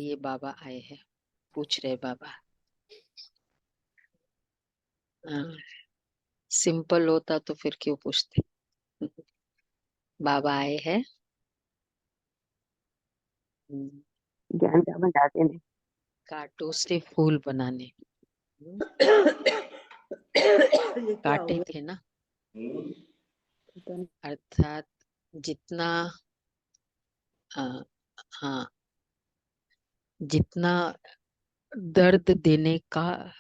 ये बाबा आए हैं, पूछ रहे बाबा। हाँ, सिंपल होता तो फिर क्यों पूछते। बाबा आए हैं। हम्म, ज्ञान क्या बताते हैं। कांटों से फूल बनाने। ये क्या हो कांटे गया? थे ना, पता नहीं। अर्थात जितना हाँ, जितना दर्द देने का,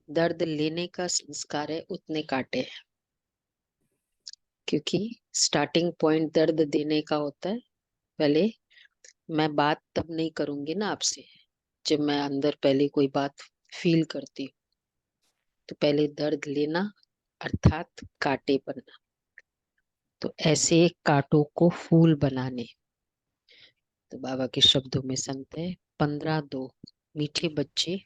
दर्द लेने का संस्कार है उतने कांटे हैं। क्योंकि स्टार्टिंग पॉइंट दर्द देने का होता है। पहले मैं बात तब नहीं करूंगी ना आपसे जब मैं अंदर पहले कोई बात फील करती हूँ। तो पहले दर्द लेना अर्थात कांटे बनना। तो ऐसे कांटों को फूल बनाने। तो बाबा के शब्दों में संत है 15-2 मीठे बच्चे,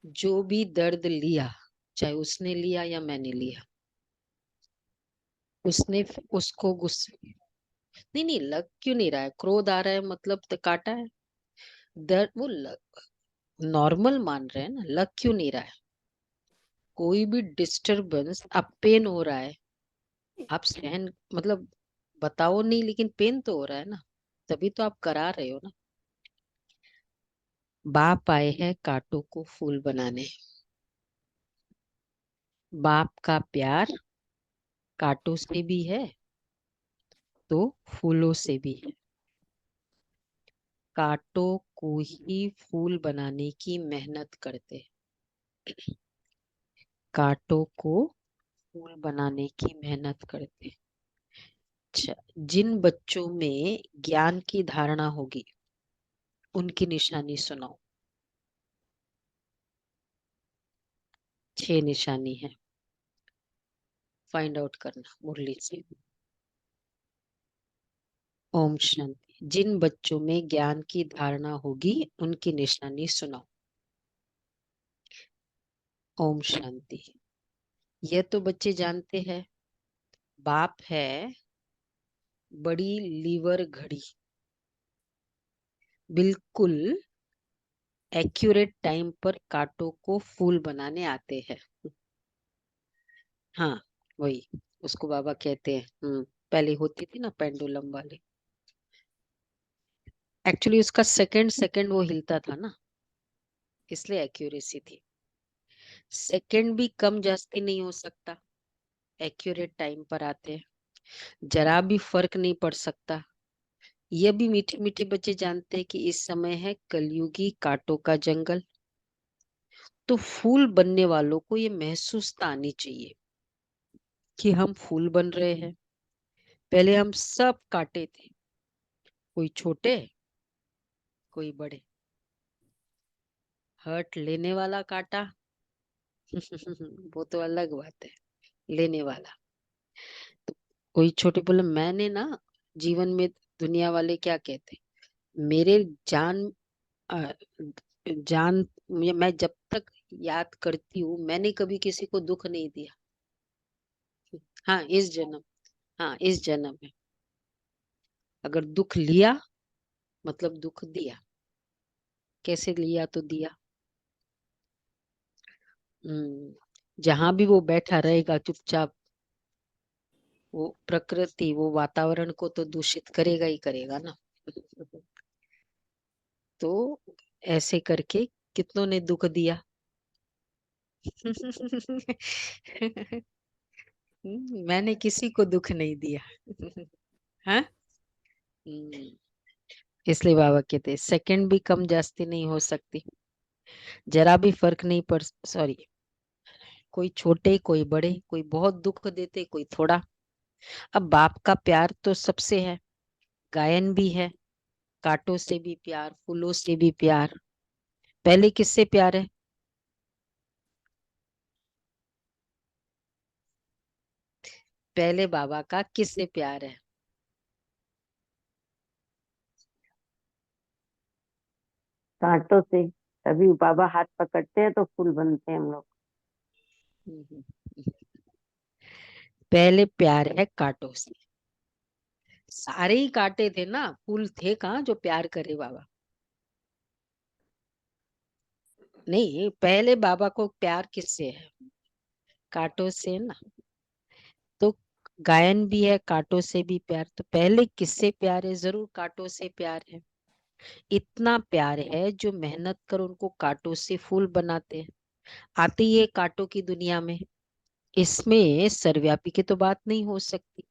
जो भी दर्द लिया, चाहे उसने लिया या मैंने लिया, उसने उसको गुस्से, नहीं नहीं लग क्यों नहीं रहा है, क्रोध आ रहा है मतलब तो काटा है। दर्द वो नॉर्मल मान रहे हैं ना, लग क्यों नहीं रहा है। कोई भी डिस्टरबेंस, अब पेन हो रहा है, आप सहन मतलब बताओ नहीं, लेकिन पेन तो हो रहा है ना, तभी तो आप करा रहे हो ना। बाप आए हैं कांटों को फूल बनाने। बाप का प्यार कांटों से भी है तो फूलों से भी है। कांटों को ही फूल बनाने की मेहनत करते हैं। कांटों को फूल बनाने की मेहनत करते हैं। अच्छा, जिन बच्चों में ज्ञान की धारणा होगी उनकी निशानी सुनाओ। 6 निशानी है, फाइंड आउट करना मुरली से। ओम शांति। जिन बच्चों में ज्ञान की धारणा होगी उनकी निशानी सुनाओ। ओम शांति। यह तो बच्चे जानते हैं, बाप है बड़ी लीवर घड़ी, बिल्कुल एक्यूरेट टाइम पर कांटों को फूल बनाने आते हैं। हाँ, वही उसको बाबा कहते हैं। पहले होती थी ना पेंडुलम वाली, एक्चुअली उसका सेकंड सेकंड वो हिलता था ना, इसलिए एक्यूरेसी थी। सेकंड भी कम जास्ती नहीं हो सकता, एक्यूरेट टाइम पर आते हैं, जरा भी फर्क नहीं पड़ सकता। यह भी मीठे मीठे बच्चे जानते हैं कि इस समय है कलयुगी कांटों का जंगल। तो फूल बनने वालों को ये महसूसता आनी चाहिए कि हम फूल बन रहे हैं। पहले हम सब कांटे थे, कोई छोटे कोई बड़े। हर्ट लेने वाला कांटा वो तो अलग बात है, लेने वाला। तो कोई छोटे बोले मैंने ना जीवन में, दुनिया वाले क्या कहते, मेरे जान अ, जान मैं जब तक याद करती हूँ मैंने कभी किसी को दुख नहीं दिया। हाँ इस जन्म, हाँ इस जन्म में अगर दुख लिया मतलब दुख दिया। कैसे लिया तो दिया। जहां भी वो बैठा रहेगा चुपचाप, वो प्रकृति वो वातावरण को तो दूषित करेगा ही करेगा ना। तो ऐसे करके कितनों ने दुख दिया। मैंने किसी को दुख नहीं दिया। हाँ। इसलिए बाबा कहते हैं सेकंड भी कम जास्ती नहीं हो सकती, जरा भी फर्क नहीं पड़, सॉरी, कोई छोटे कोई बड़े, कोई बहुत दुख देते कोई थोड़ा। अब बाप का प्यार तो सबसे है, गायन भी है, कांटों से भी प्यार फूलों से भी प्यार। पहले किससे प्यार है। पहले बाबा का किससे प्यार है। कांटों से। तभी बाबा हाथ पकड़ते हैं तो फूल बनते हैं हम लोग। हम्म। पहले प्यार है कांटों से, सारे ही काटे थे ना, फूल थे कहाँ जो प्यार करे बाबा? नहीं, पहले बाबा को प्यार किससे है? कांटों से ना। तो गायन भी है कांटों से भी प्यार, तो पहले किससे प्यार है? जरूर कांटों से प्यार है। इतना प्यार है जो मेहनत कर उनको कांटों से फूल बनाते हैं। आते ही है कांटों की दुनिया में। इसमें सर्वव्यापी की तो बात नहीं हो सकती।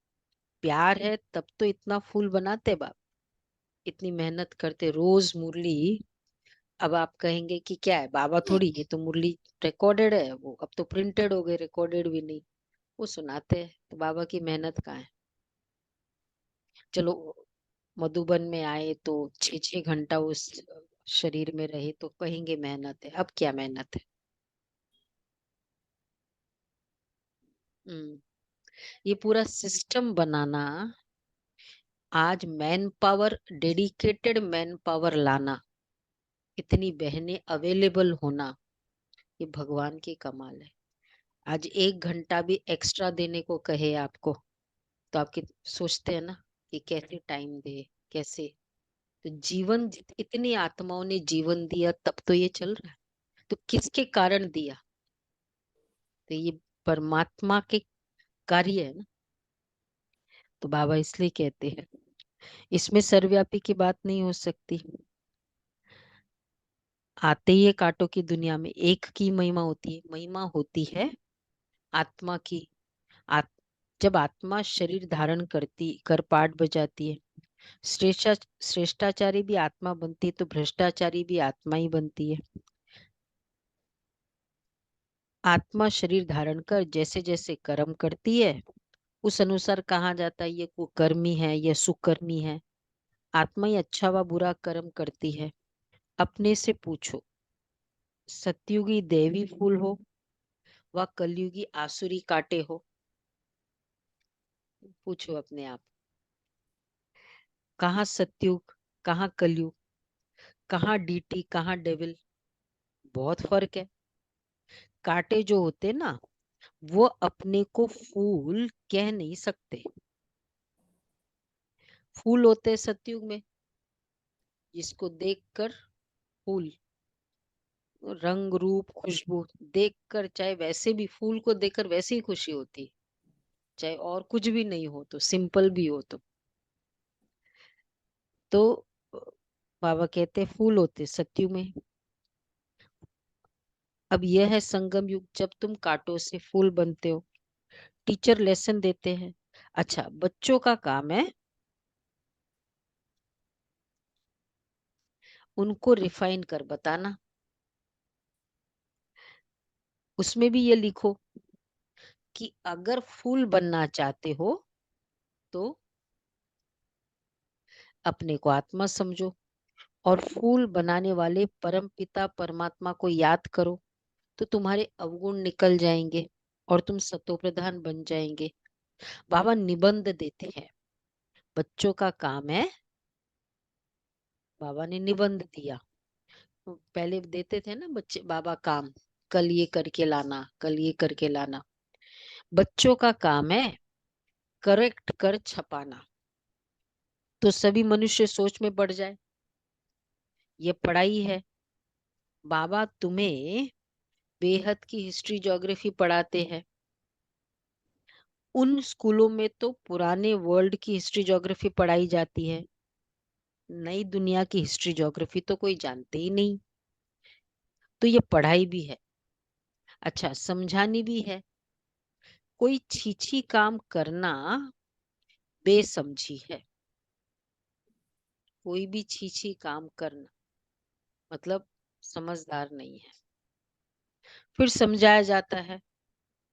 प्यार है तब तो इतना फूल बनाते बाप, इतनी मेहनत करते रोज मुरली। अब आप कहेंगे कि क्या है बाबा, थोड़ी ये तो मुरली रिकॉर्डेड है, वो अब तो प्रिंटेड हो गए, रिकॉर्डेड भी नहीं। वो सुनाते हैं, तो बाबा की मेहनत कहाँ है? चलो, मधुबन में आए तो 6 6 घंटा उस शरीर में रहे तो कहेंगे मेहनत है। अब क्या मेहनत है? हम्म। ये पूरा सिस्टम बनाना, आज man power, dedicated man power लाना, इतनी बहनें अवेलेबल होना, ये भगवान की कमाल है। आज 1 घंटा भी एक्स्ट्रा देने को कहे आपको, तो आपके सोचते हैं ना कि कैसे टाइम दे, कैसे। तो जीवन इतनी आत्माओं ने जीवन दिया तब तो ये चल रहा है। तो किसके कारण दिया? तो ये परमात्मा के कार्य है ना। तो बाबा इसलिए कहते हैं, इसमें सर्वव्यापी की बात नहीं हो सकती। आते ही ये कांटों की दुनिया में एक की महिमा होती है, महिमा होती है आत्मा की। आत, जब आत्मा शरीर धारण करती कर पाठ बजाती है, श्रेष्ठा श्रेष्ठाचारी भी आत्मा बनती है, तो भ्रष्टाचारी भी आत्मा ही बनती है। आत्मा शरीर धारण कर जैसे जैसे कर्म करती है, उस अनुसार कहा जाता है ये कुकर्मी है, ये सुकर्मी है। आत्मा ही अच्छा व बुरा कर्म करती है। अपने से पूछो, सतयुगी देवी फूल हो व कलयुगी आसुरी कांटे हो? पूछो अपने आप। कहाँ सतयुग, कहाँ कलयुग, कहाँ डीटी, कहाँ डेविल? बहुत फर्क है। कांटे जो होते ना, वो अपने को फूल कह नहीं सकते। फूल होते हैं सतयुग में, जिसको देखकर फूल, रंग रूप खुशबू देखकर, चाहे वैसे भी फूल को देखकर वैसे ही खुशी होती, चाहे और कुछ भी नहीं हो, तो सिंपल भी हो तो अ, बाबा कहते हैं फूल होते सतयुग में। अब यह है संगम युग, जब तुम कांटों से फूल बनते हो। टीचर लेसन देते हैं। अच्छा, बच्चों का काम है उनको रिफाइन कर बताना। उसमें भी ये लिखो कि अगर फूल बनना चाहते हो तो अपने को आत्मा समझो और फूल बनाने वाले परम पिता परमात्मा को याद करो, तो तुम्हारे अवगुण निकल जाएंगे और तुम सतो प्रधान बन जाएंगे। बाबा निबंध देते हैं, बच्चों का काम है। बाबा ने निबंध दिया। तो पहले देते थे ना बच्चे बाबा काम, कल ये करके लाना, कल ये करके लाना। बच्चों का काम है करेक्ट कर छपाना, तो सभी मनुष्य सोच में बढ़ जाए। ये पढ़ाई है। बाबा तुम्हें बेहद की हिस्ट्री ज्योग्राफी पढ़ाते हैं। उन स्कूलों में तो पुराने वर्ल्ड की हिस्ट्री ज्योग्राफी पढ़ाई जाती है, नई दुनिया की हिस्ट्री ज्योग्राफी तो कोई जानते ही नहीं। तो ये पढ़ाई भी है। अच्छा, समझानी भी है। कोई छीछी काम करना बेसमझी है। कोई भी छीछी काम करना मतलब समझदार नहीं है। फिर समझाया जाता है,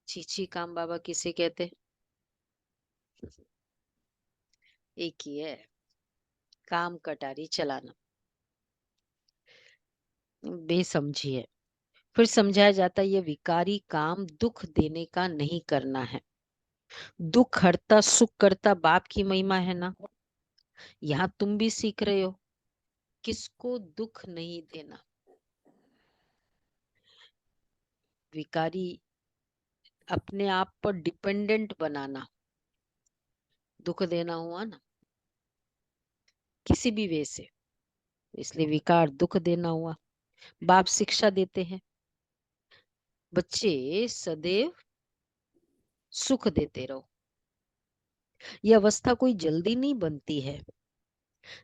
छीछी काम बाबा किसे कहते? एक ही है, काम कटारी चलाना, बेसमझी है। फिर समझाया जाता है ये विकारी काम दुख देने का नहीं करना है। दुख हरता सुख करता बाप की महिमा है ना। यहाँ तुम भी सीख रहे हो किसको दुख नहीं देना। विकारी, अपने आप पर डिपेंडेंट बनाना, दुख देना हुआ ना। किसी भी वे से, इसलिए विकार दुख देना हुआ। बाप शिक्षा देते हैं, बच्चे सदैव सुख देते रहो। यह अवस्था कोई जल्दी नहीं बनती है।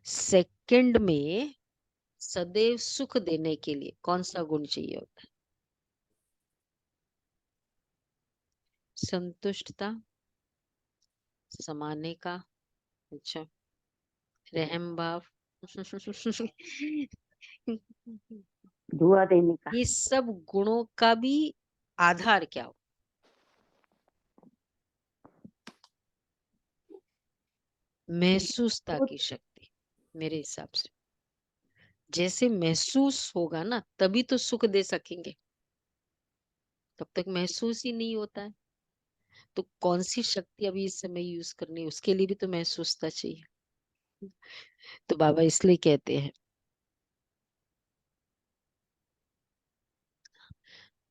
सेकंड में सदैव सुख देने के लिए कौन सा गुण चाहिए होता है? संतुष्टता, समाने का, अच्छा, रहम भाव, दुआ देने का। ये सब गुणों का भी आधार क्या हो? महसूसता की शक्ति। मेरे हिसाब से जैसे महसूस होगा ना तभी तो सुख दे सकेंगे, तब तक महसूस ही नहीं होता है। तो कौन सी शक्ति अभी इस समय यूज करनी है, उसके लिए भी तो महसूसता चाहिए। तो बाबा इसलिए कहते हैं,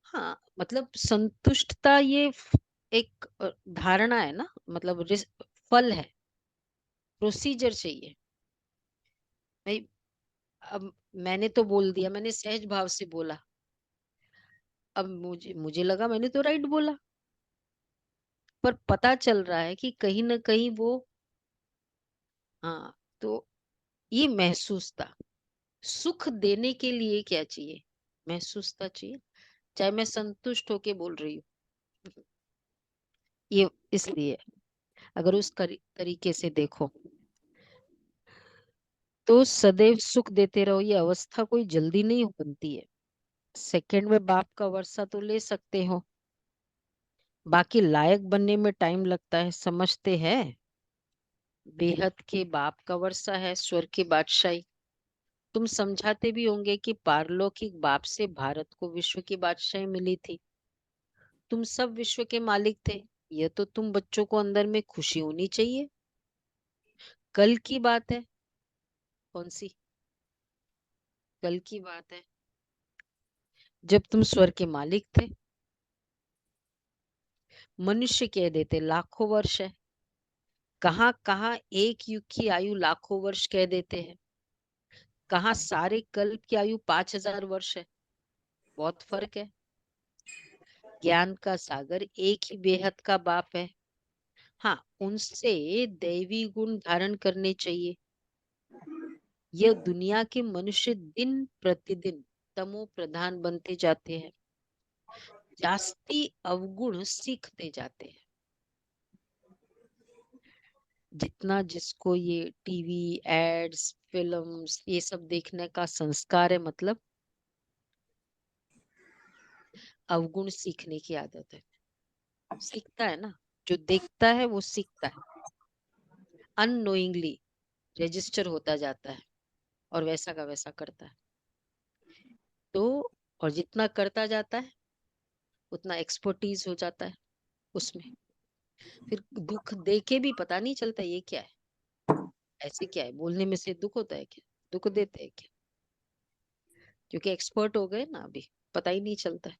हाँ मतलब संतुष्टता ये एक धारणा है ना, मतलब फल है, प्रोसीजर चाहिए भाई। अब मैंने तो बोल दिया, मैंने सहज भाव से बोला, अब मुझे मुझे लगा मैंने तो राइट बोला, पर पता चल रहा है कि कहीं ना कहीं वो, हाँ, तो ये महसूसता, सुख देने के लिए क्या चाहिए? महसूसता चाहिए, चाहे मैं संतुष्ट होके बोल रही हूँ। ये इसलिए अगर उस तरीके से देखो तो सदैव सुख देते रहो, ये अवस्था कोई जल्दी नहीं बनती है। सेकंड में बाप का वर्षा तो ले सकते हो, बाकी लायक बनने में टाइम लगता है, समझते हैं। बेहद के बाप का वर्षा है स्वर्ग की बादशाही। तुम समझाते भी होंगे कि पारलौकिक बाप से भारत को विश्व की बादशाही मिली थी, तुम सब विश्व के मालिक थे। यह तो तुम बच्चों को अंदर में खुशी होनी चाहिए। कल की बात है, कौन सी? कल की बात है जब तुम स्वर्ग के मालिक थे। मनुष्य कह देते लाखों वर्ष है, कहाँ कहाँ एक युग की आयु लाखों वर्ष कह देते हैं, कहाँ सारे कल्प की आयु 5000 वर्ष है। बहुत फर्क है। ज्ञान का सागर एक ही बेहद का बाप है। हाँ, उनसे दैवी गुण धारण करने चाहिए। यह दुनिया के मनुष्य दिन प्रतिदिन तमो प्रधान बनते जाते हैं, जास्ती अवगुण सीखते जाते हैं। जितना जिसको ये टीवी एड्स फिल्म्स ये सब देखने का संस्कार है, मतलब अवगुण सीखने की आदत है। सीखता है ना, जो देखता है वो सीखता है, अननोइंगली रजिस्टर होता जाता है और वैसा का वैसा करता है। तो और जितना करता जाता है उतना एक्सपर्टीज हो जाता है उसमें। फिर दुख दे के भी पता नहीं चलता ये क्या है, ऐसे क्या है, बोलने में से दुख होता है क्या, दुख देते हैं क्या, क्योंकि एक्सपर्ट हो गए ना अभी, पता ही नहीं चलता है।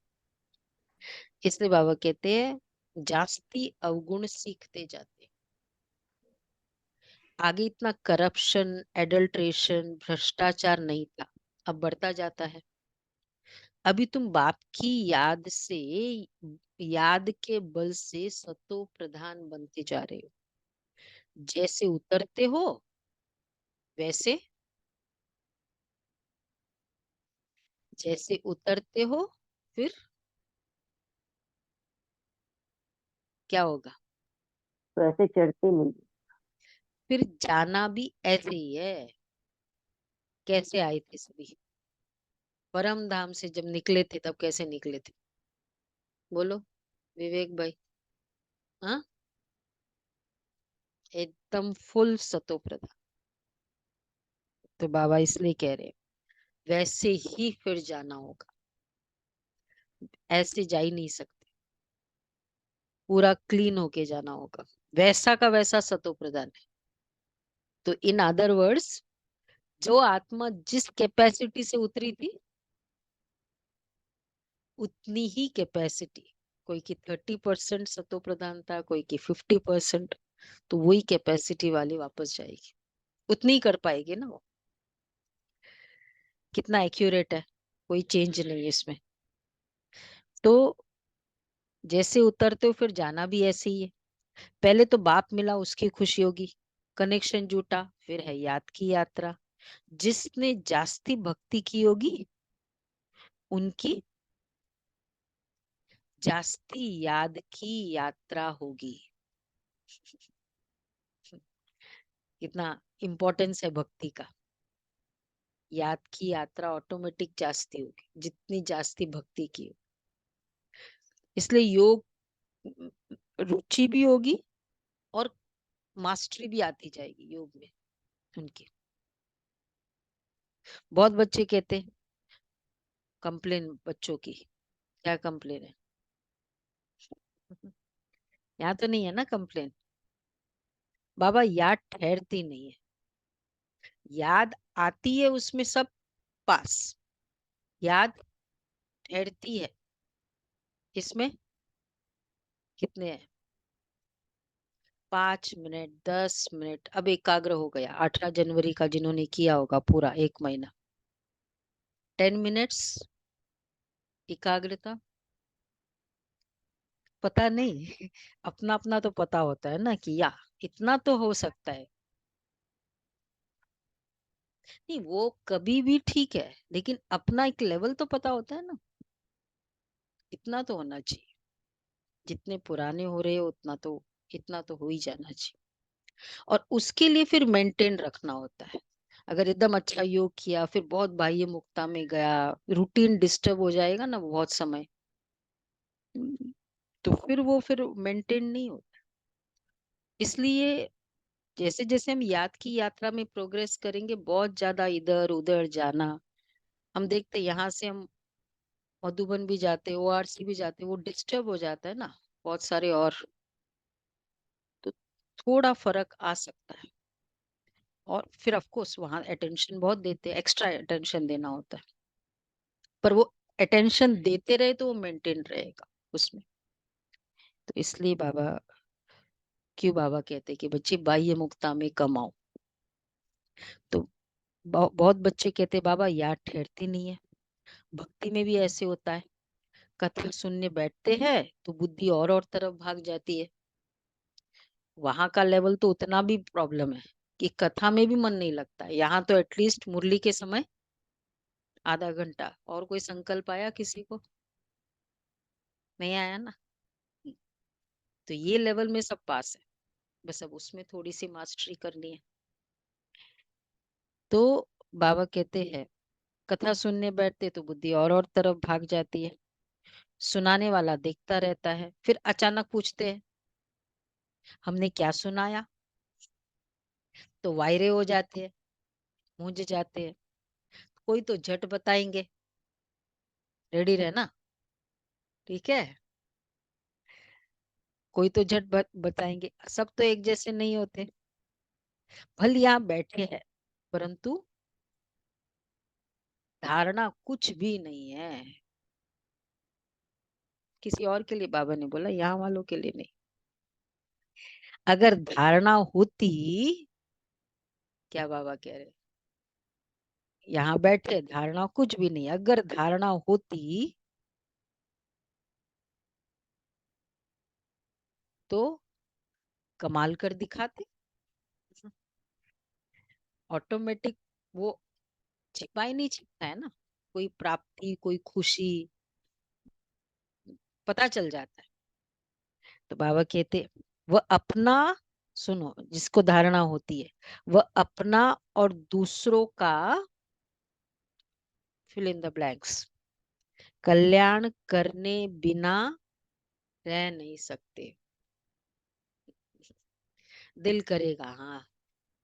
इसलिए बाबा कहते हैं जास्ती अवगुण सीखते जाते। आगे इतना करप्शन, एडल्ट्रेशन, भ्रष्टाचार नहीं था, अब बढ़ता जाता है। अभी तुम बाप की याद से, याद के बल से सतो प्रधान बनते जा रहे हो। जैसे उतरते हो वैसे, जैसे उतरते हो फिर क्या होगा? तो ऐसे चढ़ते नहीं। फिर जाना भी ऐसे ही है। कैसे आए थे सभी परम धाम से, जब निकले थे तब कैसे निकले थे? बोलो विवेक भाई। हाँ, एकदम फुल सतो प्रधान। तो बाबा इसलिए कह रहे हैं वैसे ही फिर जाना होगा, ऐसे जा ही नहीं सकते, पूरा क्लीन होके जाना होगा। वैसा का वैसा सतो प्रधान है। तो इन अदर वर्ड्स, जो आत्मा जिस कैपेसिटी से उतरी थी उतनी ही कैपेसिटी, कोई की 30% सतो प्रधान था, कोई की 50%, तो वही कैपेसिटी वाली वापस जाएगी। उतनी ही कर पाएगी ना वो। कितना एक्यूरेट है, कोई चेंज नहीं है इसमें। तो जैसे उतरते हो फिर जाना भी ऐसे ही है। पहले तो बाप मिला, उसकी खुशी होगी, कनेक्शन जुटा, फिर है याद की यात्रा। जिसने जास्ती भक्ति की होगी उनकी जास्ती याद की यात्रा होगी। कितना इम्पोर्टेंस है भक्ति का। याद की यात्रा ऑटोमेटिक जास्ती होगी जितनी जास्ती भक्ति की हो। इसलिए योग रुचि भी होगी और मास्टरी भी आती जाएगी योग में उनकी। बहुत बच्चे कहते हैं, कंप्लेन बच्चों की, क्या कंप्लेन है? यहाँ तो नहीं है ना कंप्लेन। बाबा याद ठहरती नहीं है, याद आती है उसमें सब पास, याद ठहरती है इसमें कितने है? 5 मिनट, 10 मिनट। अब एकाग्र हो गया 18 जनवरी का जिन्होंने किया होगा पूरा 1 महीना, 10 मिनट्स एकाग्रता। पता नहीं अपना अपना तो पता होता है ना कि या इतना तो हो सकता है। नहीं वो कभी भी ठीक है, लेकिन अपना एक लेवल तो पता होता है ना, इतना तो होना चाहिए। जितने पुराने हो रहे हो उतना तो, इतना तो हो ही जाना चाहिए। और उसके लिए फिर मेंटेन रखना होता है। अगर एकदम अच्छा योग किया फिर बहुत बाह्य मुक्ता में गया, रूटीन डिस्टर्ब हो जाएगा ना बहुत समय, तो फिर वो फिर मेंटेन नहीं होता। इसलिए जैसे जैसे हम याद की यात्रा में प्रोग्रेस करेंगे, बहुत ज्यादा इधर उधर जाना, हम देखते यहाँ से हम मधुबन भी जाते, ओआरसी भी जाते, वो डिस्टर्ब हो जाता है ना बहुत सारे और, तो थोड़ा फर्क आ सकता है। और फिर ऑफ कोर्स वहां अटेंशन बहुत देते हैं, एक्स्ट्रा अटेंशन देना होता है, पर वो अटेंशन देते रहे तो वो मेंटेन रहेगा उसमें। तो इसलिए बाबा, क्यों बाबा कहते हैं कि बच्चे बाह्य मुक्ता में कमाओ। तो बहुत बच्चे कहते हैं बाबा याद ठहरती नहीं है। भक्ति में भी ऐसे होता है, कथा सुनने बैठते हैं तो बुद्धि और तरफ भाग जाती है। वहां का लेवल तो उतना भी प्रॉब्लम है कि कथा में भी मन नहीं लगता है। यहाँ तो एटलीस्ट मुरली के समय आधा घंटा, और कोई संकल्प आया किसी को? नहीं आया ना। तो ये लेवल में सब पास है, बस अब उसमें थोड़ी सी मास्टरी करनी है। तो बाबा कहते हैं कथा सुनने बैठते तो बुद्धि और तरफ भाग जाती है। सुनाने वाला देखता रहता है, फिर अचानक पूछते हैं हमने क्या सुनाया, तो वायरे हो जाते हैं, मूंझ जाते हैं। कोई तो झट बताएंगे, रेडी रहना, ठीक है। कोई तो झट बताएंगे, सब तो एक जैसे नहीं होते। भले यहाँ बैठे हैं परंतु धारणा कुछ भी नहीं है। किसी और के लिए बाबा ने बोला, यहाँ वालों के लिए नहीं। अगर धारणा होती, क्या बाबा कह रहे, यहाँ बैठे धारणा कुछ भी नहीं, अगर धारणा होती तो कमाल कर दिखाते। ऑटोमेटिक वो छिपा ही नहीं छिपता है ना, कोई प्राप्ति कोई खुशी पता चल जाता है। तो बाबा कहते वह अपना, सुनो, जिसको धारणा होती है वह अपना और दूसरों का, फिल इन द ब्लैंक्स, कल्याण करने बिना रह नहीं सकते। दिल करेगा हाँ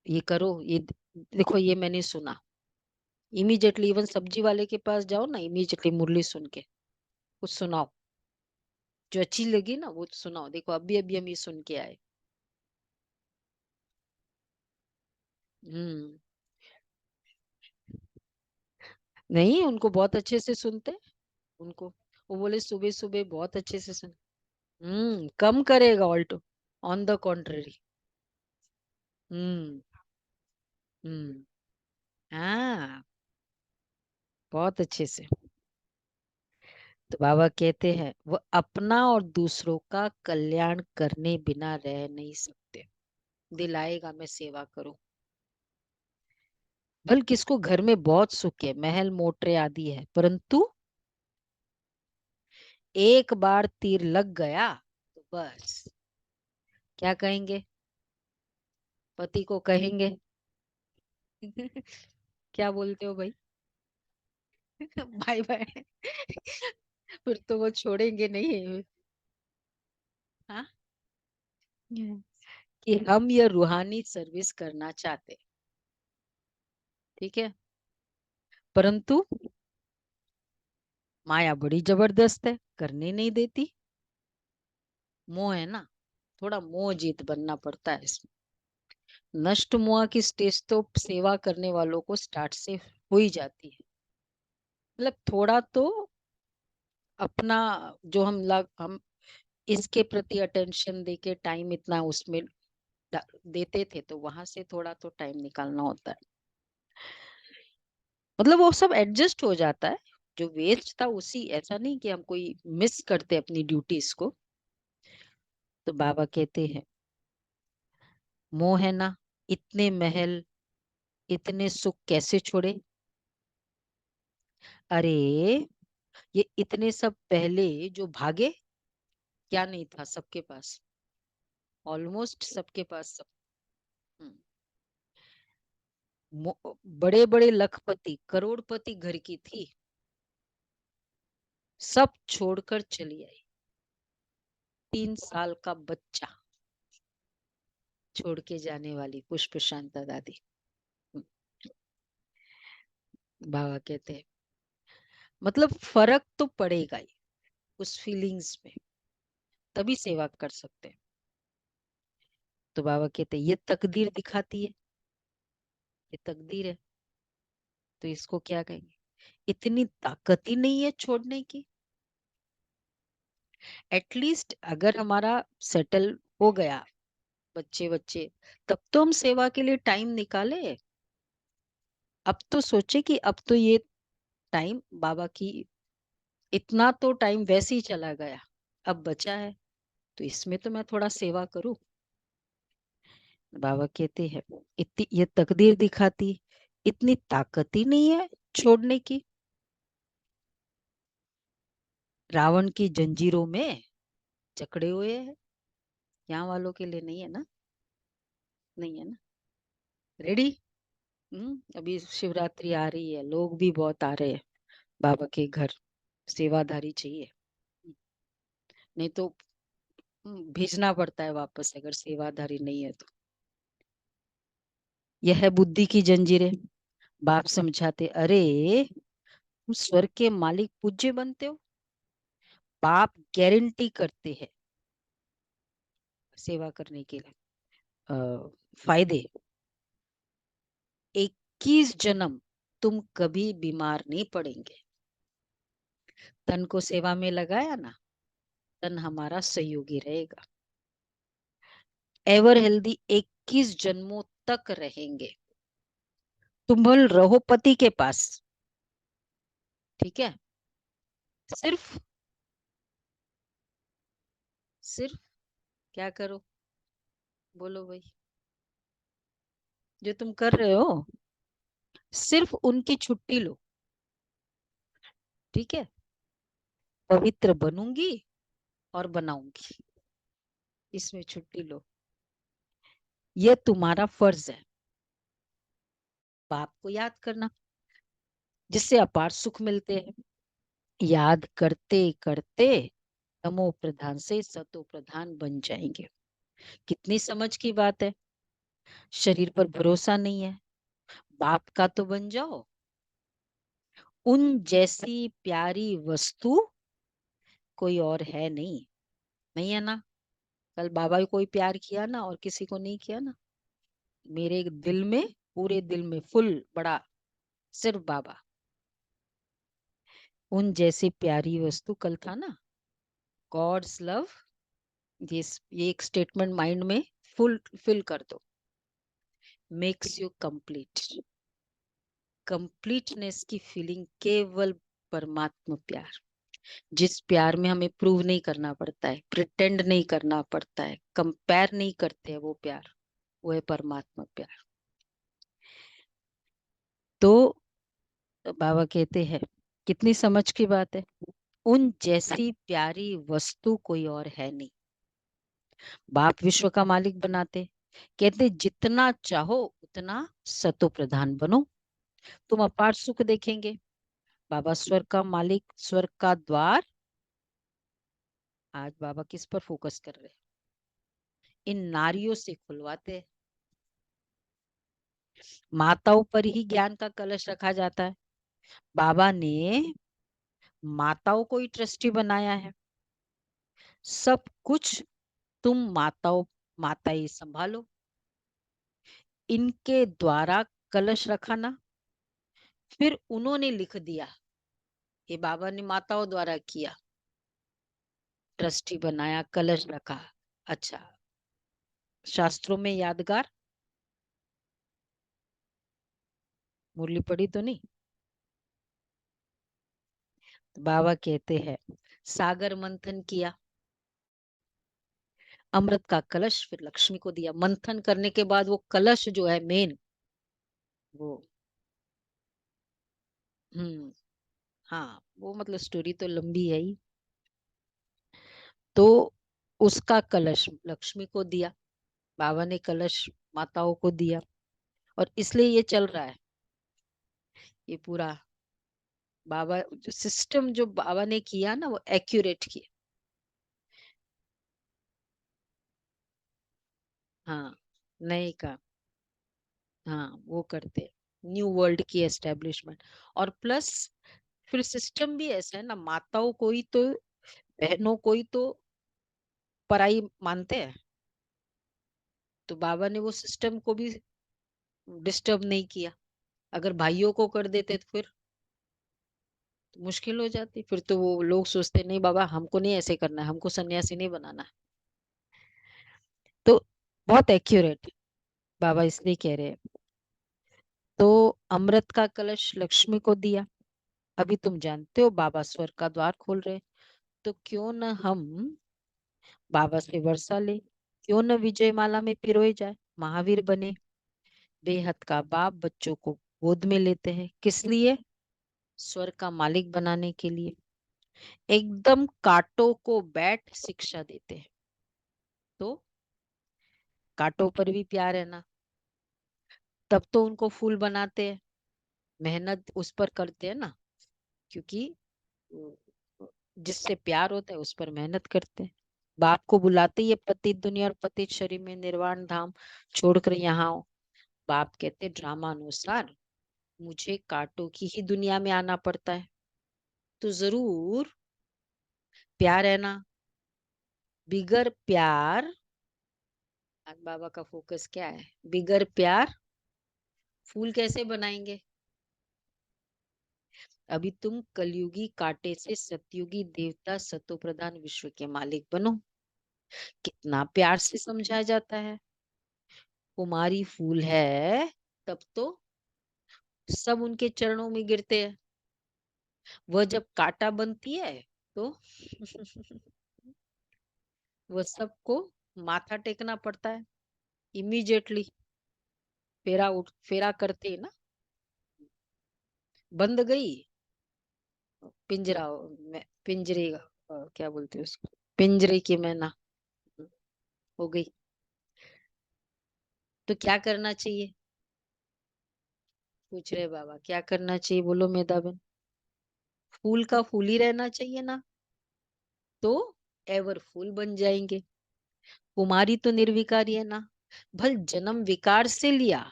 ये करो, ये देखो, ये मैंने सुना, इमीडिएटली इवन सब्जी वाले के पास जाओ ना, इमीडिएटली मुरली सुन के कुछ सुनाओ, जो अच्छी लगी ना वो सुनाओ, देखो अभी अभी हम ये सुन के आए। हम्म। नहीं उनको बहुत अच्छे से सुनते हैं, उनको, वो बोले सुबह सुबह बहुत अच्छे से सुन। कम करेगा ऑल्टो, ऑन द कॉन्ट्ररी। हम्म। हाँ, बहुत अच्छे से। तो बाबा कहते हैं वो अपना और दूसरों का कल्याण करने बिना रह नहीं सकते। दिलाएगा मैं सेवा करूं। भल किसको घर में बहुत सुख है, महल मोटरे आदि है, परंतु एक बार तीर लग गया तो बस क्या कहेंगे, पति को कहेंगे। क्या बोलते हो भाई? Bye bye. फिर तो वो छोड़ेंगे नहीं। हाँ, कि हम ये रूहानी सर्विस करना चाहते, ठीक है, परंतु माया बड़ी जबरदस्त है, करने नहीं देती। मोह है ना, थोड़ा मोह जीत बनना पड़ता है इसमें। नष्ट मोह की स्टेज तो सेवा करने वालों को स्टार्ट से हो ही जाती है। मतलब थोड़ा तो अपना जो हम इसके प्रति अटेंशन देके टाइम इतना उसमें देते थे, तो वहां से थोड़ा तो टाइम निकालना होता है। मतलब वो सब एडजस्ट हो जाता है। जो वेस्ट था उसी, ऐसा नहीं कि हम कोई मिस करते अपनी ड्यूटीज को। तो बाबा कहते हैं मोह है ना, इतने महल इतने सुख कैसे छोड़े। अरे ये इतने सब पहले जो भागे, क्या नहीं था सबके पास, ऑलमोस्ट सबके पास सब। हम्म, बड़े बड़े लखपति करोड़पति घर की थी, सब छोड़कर चली आई। 3 साल का बच्चा छोड़ के जाने वाली पुष्प शांता दादी। हम्म, बाबा कहते हैं मतलब फर्क तो पड़ेगा ही उस फीलिंग्स में, तभी सेवा कर सकते हैं। तो बाबा कहते हैं ये तकदीर दिखाती है, ये तकदीर है। तो इसको क्या कहेंगे, इतनी ताकत ही नहीं है छोड़ने की। एटलीस्ट अगर हमारा सेटल हो गया बच्चे बच्चे, तब तो हम सेवा के लिए टाइम निकाले। अब तो सोचे कि अब तो ये टाइम बाबा की, इतना तो टाइम वैसे ही चला गया, अब बचा है तो इसमें तो मैं थोड़ा सेवा करूं। बाबा कहते हैं इतनी ये तकदीर दिखाती, इतनी ताकत ही नहीं है छोड़ने की। रावण की जंजीरों में जकड़े हुए हैं, यहाँ वालों के लिए नहीं है ना, नहीं है ना। रेडी। अभी शिवरात्रि आ रही है, लोग भी बहुत आ रहे हैं बाबा के घर, सेवाधारी चाहिए। नहीं तो भेजना पड़ता है वापस अगर सेवाधारी नहीं है तो। यह है बुद्धि की जंजीरें। बाप समझाते, अरे तुम स्वर्ग के मालिक पूज्य बनते हो, बाप गारंटी करते हैं सेवा करने के लिए फायदे। 21 जन्म तुम कभी बीमार नहीं पड़ेंगे। तन को सेवा में लगाया ना, तन हमारा सहयोगी रहेगा। एवर हेल्दी 21 जन्मों तक रहेंगे। तुम भल रहो पति के पास, ठीक है, सिर्फ सिर्फ क्या करो, बोलो भाई, जो तुम कर रहे हो सिर्फ उनकी छुट्टी लो, ठीक है, पवित्र बनूंगी और बनाऊंगी, इसमें छुट्टी लो। ये तुम्हारा फर्ज है, बाप को याद करना, जिससे अपार सुख मिलते हैं। याद करते करते तमो प्रधान से सतो प्रधान बन जाएंगे। कितनी समझ की बात है। शरीर पर भरोसा नहीं है, बाप का तो बन जाओ। उन जैसी प्यारी वस्तु कोई और है नहीं, नहीं है ना। कल बाबा को कोई प्यार किया ना और किसी को नहीं किया ना, मेरे दिल में, पूरे दिल में फुल बड़ा, सिर्फ बाबा। उन जैसी प्यारी वस्तु कल था ना, गॉड्स लव। ये एक स्टेटमेंट माइंड में फुल फिल कर दो। Makes you complete. कंप्लीटनेस की फीलिंग केवल परमात्मा प्यार, जिस प्यार में हमें प्रूव नहीं करना पड़ता है, प्रिटेंड नहीं करना पड़ता है, कंपेयर नहीं करते हैं, वो प्यार, वो है परमात्मा प्यार। तो बाबा कहते हैं, कितनी समझ की बात है, उन जैसी प्यारी वस्तु कोई और है नहीं। बाप विश्व का मालिक बनाते, कहते जितना चाहो उतना सतो प्रधान बनो, तुम अपार सुख देखेंगे। बाबा स्वर्ग का मालिक, स्वर्ग का द्वार, आज बाबा किस पर फोकस कर रहे हैं, इन नारियों से खुलवाते हैं। माताओं पर ही ज्ञान का कलश रखा जाता है। बाबा ने माताओं को ही ट्रस्टी बनाया है। सब कुछ तुम माताओं, माता ही संभालो। इनके द्वारा कलश रखा ना, फिर उन्होंने लिख दिया, ये बाबा ने माताओं द्वारा किया, ट्रस्टी बनाया, कलश रखा। अच्छा, शास्त्रों में यादगार मुरली पड़ी तो नहीं। तो बाबा कहते हैं, सागर मंथन किया, अमृत का कलश फिर लक्ष्मी को दिया। मंथन करने के बाद वो कलश जो है मेन, वो हाँ, वो मतलब स्टोरी तो लंबी है ही। तो उसका कलश लक्ष्मी को दिया, बाबा ने कलश माताओं को दिया, और इसलिए ये चल रहा है, ये पूरा बाबा जो सिस्टम जो बाबा ने किया ना, वो एक्यूरेट किया। हाँ, नहीं का, हाँ वो करते, न्यू वर्ल्ड की एस्टेब्लिशमेंट। और प्लस फिर सिस्टम भी ऐसा है ना, माताओं को ही तो, बहनों को ही तो पराई मानते हैं, तो बाबा ने वो सिस्टम को भी डिस्टर्ब नहीं किया। अगर भाइयों को कर देते तो फिर तो मुश्किल हो जाती, फिर तो वो लोग सोचते नहीं बाबा हमको नहीं ऐसे करना है, हमको सन्यासी नहीं बनाना है। तो बहुत एक्यूरेट बाबा इसलिए कह रहे हैं। तो अमृत का कलश लक्ष्मी को दिया। अभी तुम जानते हो बाबा स्वर्ग का द्वार खोल रहे हैं, तो क्यों न हम बाबा से वर्षा ले, क्यों न विजय माला में पिरोए जाए, महावीर बने। बेहद का बाप बच्चों को गोद में लेते हैं, किस लिए, स्वर्ग का मालिक बनाने के लिए। एकदम कांटों को बैठ शिक्षा देते हैं। तो कांटों पर भी प्यार है ना, तब तो उनको फूल बनाते हैं, मेहनत उस पर करते हैं ना, क्योंकि जिससे प्यार होता है उस पर मेहनत करते हैं। बाप को बुलाते ही, ये पतित दुनिया और पतित शरीर में निर्वाण धाम छोड़कर यहाँ आओ। बाप कहते ड्रामा अनुसार मुझे कांटों की ही दुनिया में आना पड़ता है, तो जरूर प्यार है ना, बिगर प्यार, आज बाबा का फोकस क्या है, बिगर प्यार फूल कैसे बनाएंगे। अभी तुम कलयुगी कांटे से सतयुगी देवता सतो प्रधान विश्व के मालिक बनो। कितना प्यार से समझाया जाता है, कुमारी फूल है तब तो सब उनके चरणों में गिरते हैं। वह जब कांटा बनती है तो वह सबको माथा टेकना पड़ता है इमीडिएटली। फेरा उठ, फेरा करते ही ना, बंद गई पिंजरा में, पिंजरे क्या बोलते हैं उसको, पिंजरे की मैना हो गई। तो क्या करना चाहिए, पूछ रहे बाबा क्या करना चाहिए, बोलो मेधाबेन। फूल का फूल ही रहना चाहिए ना, तो एवर फूल बन जाएंगे। कुमारी तो निर्विकारी है ना, भल जन्म विकार से लिया,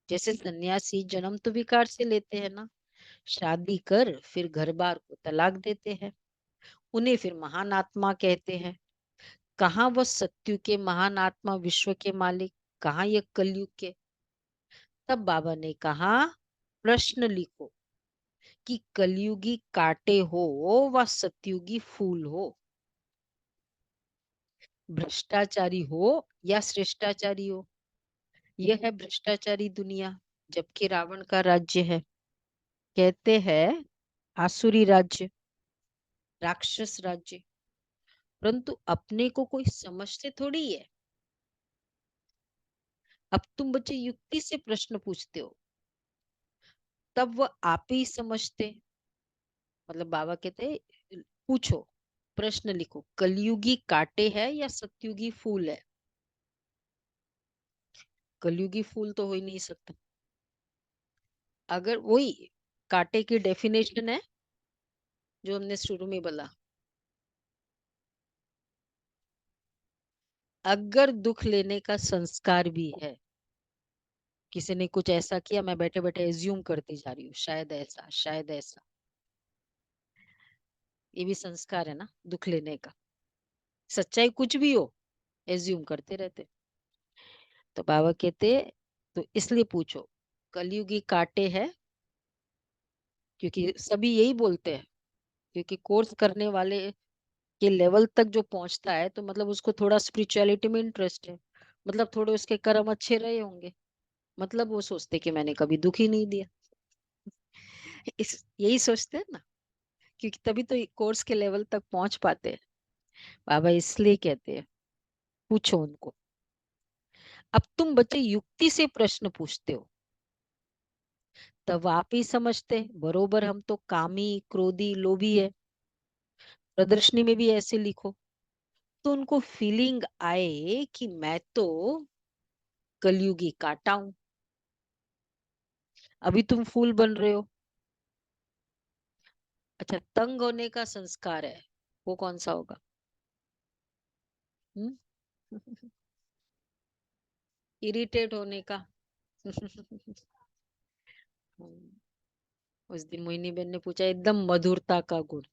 जैसे सन्यासी जन्म तो विकार से लेते हैं ना, शादी कर फिर घर बार को तलाक देते हैं, उन्हें फिर महान आत्मा कहते हैं। कहाँ वो सत्यु के महान आत्मा, विश्व के मालिक, कहाँ ये कलयुग के। तब बाबा ने कहा प्रश्न लिखो कि कलयुगी कांटे हो व सतयुगी फूल हो, भ्रष्टाचारी हो या श्रेष्ठाचारी हो, यह है भ्रष्टाचारी दुनिया, जबकि रावण का राज्य है। कहते हैं आसुरी राज्य, राक्षस राज्य, परंतु अपने को कोई समझते थोड़ी है। अब तुम बच्चे युक्ति से प्रश्न पूछते हो, तब वह आप ही समझते। मतलब बाबा कहते पूछो, प्रश्न लिखो, कलयुगी कांटे है या सतयुगी फूल है? कलयुगी फूल तो हो ही नहीं सकता। अगर वही कांटे की डेफिनेशन है जो हमने शुरू में बोला, अगर दुख लेने का संस्कार भी है, किसी ने कुछ ऐसा किया, मैं बैठे बैठे एज्यूम करती जा रही हूँ, शायद ऐसा शायद ऐसा, ये भी संस्कार है ना दुख लेने का। सच्चाई कुछ भी हो, एज्यूम करते रहते। तो बाबा कहते तो इसलिए पूछो, कलयुगी कांटे है, क्योंकि सभी यही बोलते हैं, क्योंकि कोर्स करने वाले के लेवल तक जो पहुंचता है तो मतलब उसको थोड़ा स्पिरिचुअलिटी में इंटरेस्ट है, मतलब थोड़े उसके कर्म अच्छे रहे होंगे, मतलब वो सोचते कि मैंने कभी दुख ही नहीं दिया। इस यही सोचते हैं ना, क्योंकि तभी तो कोर्स के लेवल तक पहुंच पाते हैं। बाबा इसलिए कहते हैं पूछो उनको। अब तुम बच्चे युक्ति से प्रश्न पूछते हो, तब आप ही समझते बरोबर हम तो कामी क्रोधी लोभी है। प्रदर्शनी में भी ऐसे लिखो, तो उनको फीलिंग आए कि मैं तो कलयुगी काटा हूं। अभी तुम फूल बन रहे हो। अच्छा, तंग होने का संस्कार है, वो कौन सा होगा? हम्म। इरिटेट होने का। उस दिन मोहिनी बहन ने पूछा, एकदम मधुरता का गुण।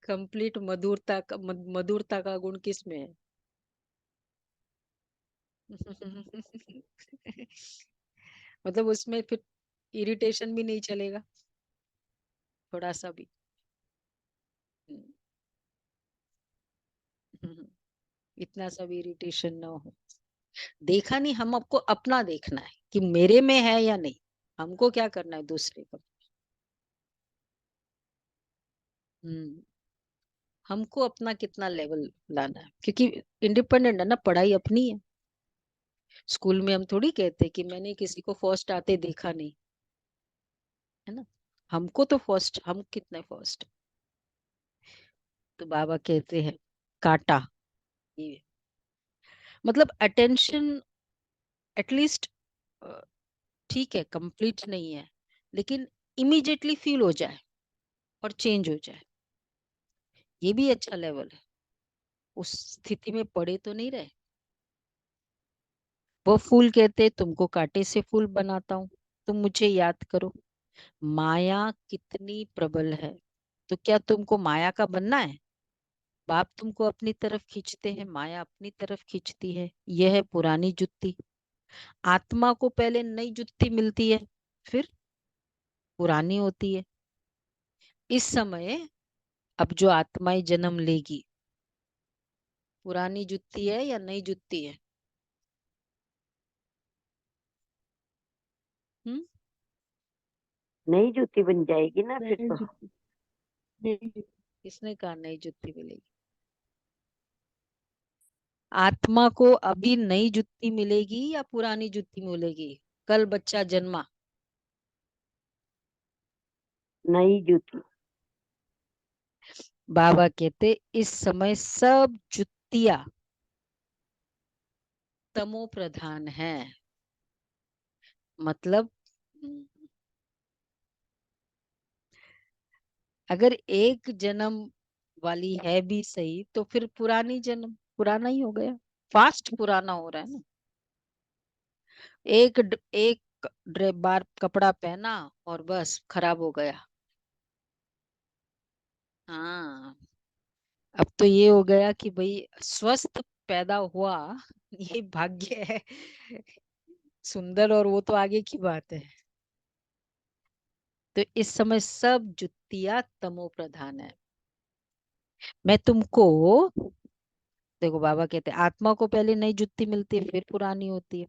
कंप्लीट मधुरता का, मधुरता का गुण किस में है? मतलब उसमें फिर इरिटेशन भी नहीं चलेगा, थोड़ा सा भी। इतना सा भी इरिटेशन ना हो। देखा नहीं, हम आपको अपना देखना है कि मेरे में है या नहीं। हमको क्या करना है दूसरे को। हम्म। हमको अपना कितना लेवल लाना है, क्योंकि इंडिपेंडेंट है ना, पढ़ाई अपनी है। स्कूल में हम थोड़ी कहते कि मैंने किसी को फर्स्ट आते देखा नहीं, है ना। हमको तो फर्स्ट, हम कितने फर्स्ट। तो बाबा कहते हैं काटा, ये मतलब अटेंशन एटलीस्ट, ठीक है कंप्लीट नहीं है, लेकिन इमीडिएटली फील हो जाए और चेंज हो जाए, ये भी अच्छा लेवल है। उस स्थिति में पड़े तो नहीं रहे। वो फूल कहते तुमको कांटे से फूल बनाता हूँ, तुम मुझे याद करो। माया कितनी प्रबल है, तो क्या तुमको माया का बनना है? बाप तुमको अपनी तरफ खींचते हैं, माया अपनी तरफ खींचती है। यह है पुरानी जुत्ती। आत्मा को पहले नई जुत्ती मिलती है, फिर पुरानी होती है। इस समय अब जो आत्माएं जन्म लेगी, पुरानी जुत्ती है या नई जुत्ती है? हम्म। नई जूती बन जाएगी ना फिर नई तो। जुत्ती, नई जुत्ती। किसने कहा नई जुत्ती मिलेगी? आत्मा को अभी नई जुत्ती मिलेगी या पुरानी जुत्ती मिलेगी? कल बच्चा जन्मा, नई जूती। बाबा कहते इस समय सब जुत्तियां तमो प्रधान है। मतलब अगर एक जन्म वाली है भी सही, तो फिर पुरानी जन्म पुराना ही हो गया, फास्ट पुराना हो रहा है ना। एक बार कपड़ा पहना और बस खराब हो गया। हाँ, अब तो ये हो गया कि भाई स्वस्थ पैदा हुआ, ये भाग्य है, सुंदर, और वो तो आगे की बात है। तो इस समय सब जुत्तियां तमो प्रधान है। मैं तुमको देखो बाबा कहते हैं आत्मा को पहले नई जुत्ती मिलती है फिर पुरानी होती है।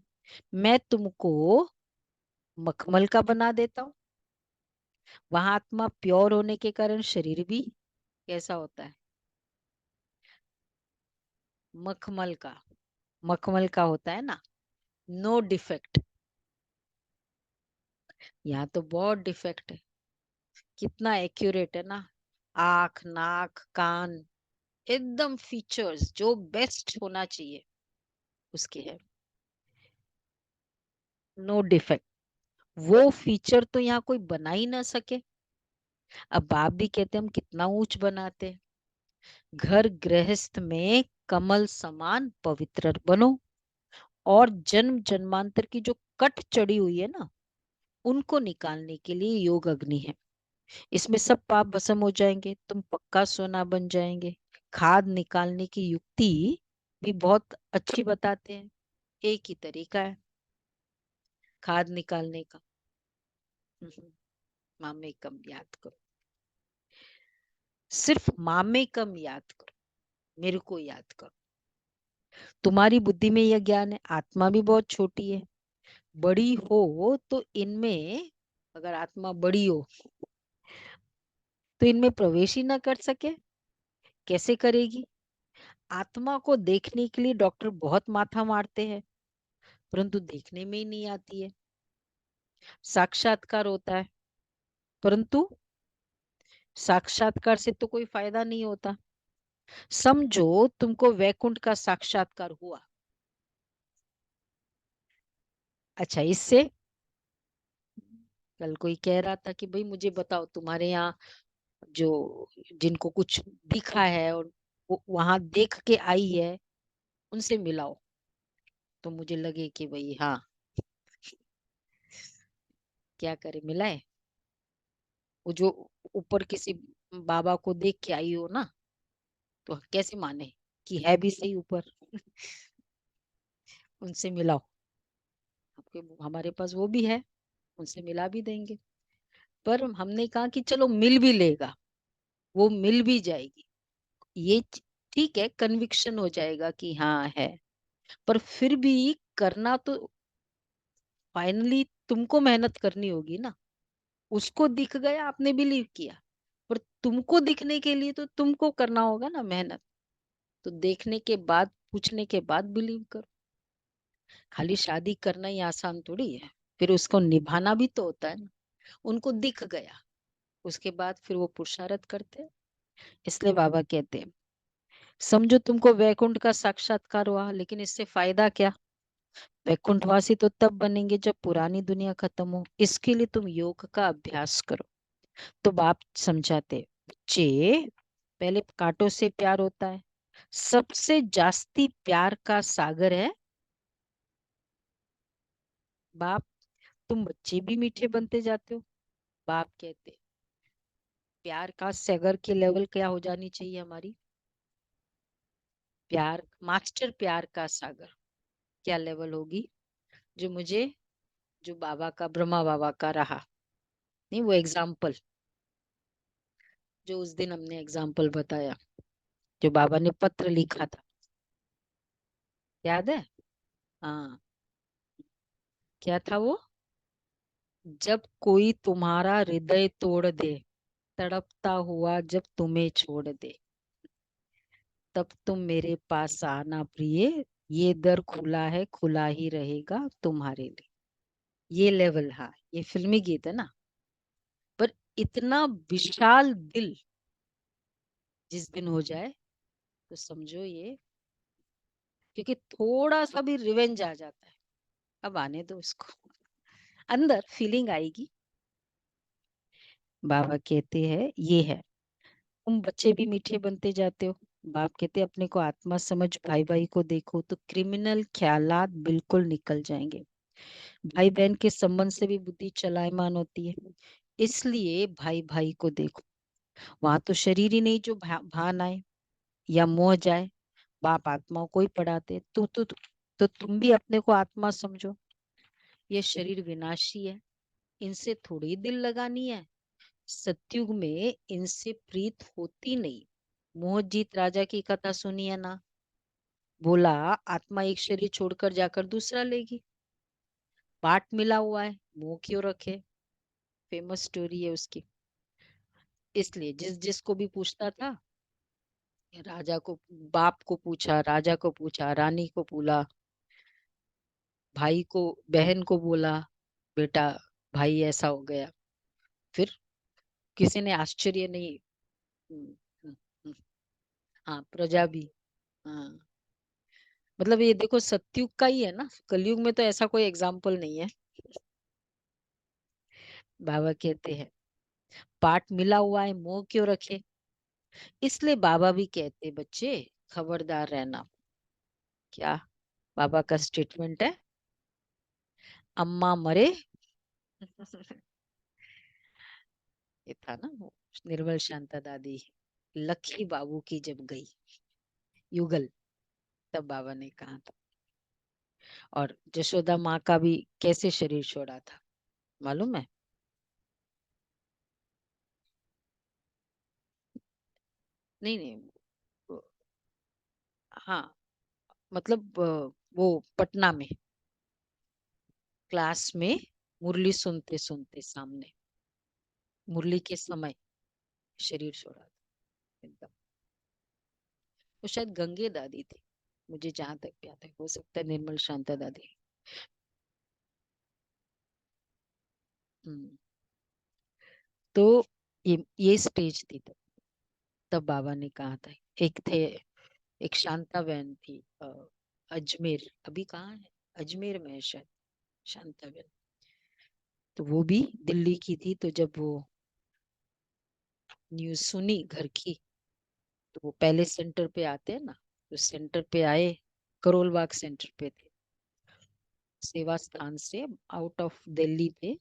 मैं तुमको मखमल का बना देता हूँ, वहां आत्मा प्योर होने के कारण शरीर भी कैसा होता है, मखमल का। मखमल का होता है ना, नो डिफेक्ट। यहाँ तो बहुत डिफेक्ट है। कितना एक्यूरेट है ना, आंख नाक कान, एकदम फीचर्स जो बेस्ट होना चाहिए उसके है, नो डिफेक्ट। वो फीचर तो यहाँ कोई बना ही ना सके। अब बाप भी कहते हैं हम कितना ऊंच बनाते हैं, घर गृहस्थ में कमल समान पवित्र बनो, और जन्म जन्मांतर की जो कट चढ़ी हुई है ना, उनको निकालने के लिए योग अग्नि है। इसमें सब पाप भस्म हो जाएंगे, तुम पक्का सोना बन जाएंगे। खाद निकालने की युक्ति भी बहुत अच्छी बताते हैं। एक ही तरीका है खाद निकालने का। मामे कम याद करो, सिर्फ मामे कम याद करो, मेरे को याद करो। तुम्हारी बुद्धि में यह ज्ञान है, आत्मा भी बहुत छोटी है, बड़ी हो तो इनमें, अगर आत्मा बड़ी हो तो इनमें प्रवेश ही ना कर सके, कैसे करेगी। आत्मा को देखने के लिए डॉक्टर बहुत माथा मारते हैं, परंतु देखने में ही नहीं आती है। साक्षात्कार होता है, परंतु साक्षात्कार से तो कोई फायदा नहीं होता। समझो तुमको वैकुंठ का साक्षात्कार हुआ, अच्छा इससे, कल कोई कह रहा था कि भाई मुझे बताओ तुम्हारे यहाँ जो जिनको कुछ दिखा है और वो वहां देख के आई है, उनसे मिलाओ। तो मुझे लगे कि भाई हाँ, क्या करे मिलाए। वो जो ऊपर किसी बाबा को देख के आई हो ना, तो कैसे माने कि है भी सही ऊपर। उनसे मिलाओ, आपके हमारे पास वो भी है, उनसे मिला भी देंगे। पर हमने कहा कि चलो मिल भी लेगा, वो मिल भी जाएगी, ये ठीक है, कन्विक्शन हो जाएगा कि हाँ है। पर फिर भी करना तो फाइनली तुमको मेहनत करनी होगी ना। उसको दिख गया, आपने बिलीव किया, पर तुमको दिखने के लिए तो तुमको करना होगा ना मेहनत। तो देखने के बाद, पूछने के बाद बिलीव करो। खाली शादी करना ही आसान थोड़ी है, फिर उसको निभाना भी तो होता है ना। उनको दिख गया, उसके बाद फिर वो पुरुषार्थ करते हैं। इसलिए बाबा कहते हैं समझो तुमको वैकुंठ का साक्षात्कार हुआ, लेकिन इससे फायदा क्या। वैकुंठवासी तो तब बनेंगे जब पुरानी दुनिया खत्म हो, इसके लिए तुम योग का अभ्यास करो। तो बाप समझाते, बच्चे पहले कांटों से प्यार होता है, सबसे जास्ती प्यार का सागर है बाप। तुम बच्चे भी मीठे बनते जाते हो। बाप कहते प्यार का सागर की लेवल क्या हो जानी चाहिए हमारी, प्यार मास्टर प्यार का सागर क्या लेवल होगी, जो मुझे, जो बाबा का, ब्रह्मा बाबा का रहा। नहीं वो एग्जाम्पल, जो उस दिन हमने एग्जाम्पल बताया, जो बाबा ने पत्र लिखा था, याद है। हाँ, क्या था वो, जब कोई तुम्हारा हृदय तोड़ दे, तड़पता हुआ जब तुम्हें छोड़ दे, तब तुम मेरे पास आना प्रिय, ये दर खुला है, खुला ही रहेगा तुम्हारे लिए। ये लेवल, हाँ ये फिल्मी गीत है ना, पर इतना विशाल दिल जिस दिन हो जाए, तो समझो ये, क्योंकि थोड़ा सा भी रिवेंज आ जाता है, अब आने दो उसको, अंदर फीलिंग आएगी। बाबा कहते हैं ये है, तुम बच्चे भी मीठे बनते जाते हो। बाप कहते हैं अपने को आत्मा समझ, भाई भाई को देखो तो क्रिमिनल ख्यालात बिल्कुल निकल जाएंगे। भाई बहन के संबंध से भी बुद्धि चलायमान होती है, इसलिए भाई भाई को देखो। वहां तो शरीर ही नहीं जो भान आए या मोह जाए, बाप आत्माओं को ही पढ़ाते। तो तुम भी अपने को आत्मा समझो। ये शरीर विनाशी है, इनसे थोड़ी दिल लगानी है। सतयुग में इनसे प्रीत होती नहीं। मोहजीत राजा की कथा सुनी है ना, बोला आत्मा एक शरीर छोड़कर जाकर दूसरा लेगी, पार्ट मिला हुआ है, मुंह क्यों रखे। फेमस स्टोरी है उसकी। इसलिए जिस जिसको भी पूछता था, राजा को, बाप को पूछा, राजा को पूछा, रानी को पूछा, भाई को, बहन को बोला, बेटा भाई ऐसा हो गया, फिर किसी ने आश्चर्य नहीं। हम्म, हम्म, हम्म, हाँ प्रजा भी। हाँ मतलब ये देखो सतयुग का ही है ना, कलयुग में तो ऐसा कोई एग्जाम्पल नहीं है। बाबा कहते हैं पाठ मिला हुआ है, मोह क्यों रखे। इसलिए बाबा भी कहते बच्चे खबरदार रहना। क्या बाबा का स्टेटमेंट है, अम्मा मरे ये था ना वो निर्मल शांता दादी, लक्की बाबू की जब गई युगल, तब बाबा ने कहा था। और जशोदा माँ का भी कैसे शरीर छोड़ा था मालूम है। नहीं नहीं, वो- हाँ मतलब वो पटना में क्लास में मुरली सुनते सुनते सामने मुरली के समय शरीर छोड़ा था एकदम। वो शायद गंगे दादी थी, मुझे जहां तक याद है, हो सकता है निर्मल शांता दादी। हम्म, तो ये स्टेज थी तब। तब बाबा ने कहा था, एक थे, एक शांता बहन थी, अजमेर, अभी कहाँ है, अजमेर में है शायद शांता बहन। तो वो भी दिल्ली की थी, तो जब वो न्यूज सुनी घर की, तो वो पहले सेंटर पे आते हैं ना, तो सेंटर पे आए, करोल बाग सेंटर पे थे, सेवा स्थान से आउट ऑफ दिल्ली थे।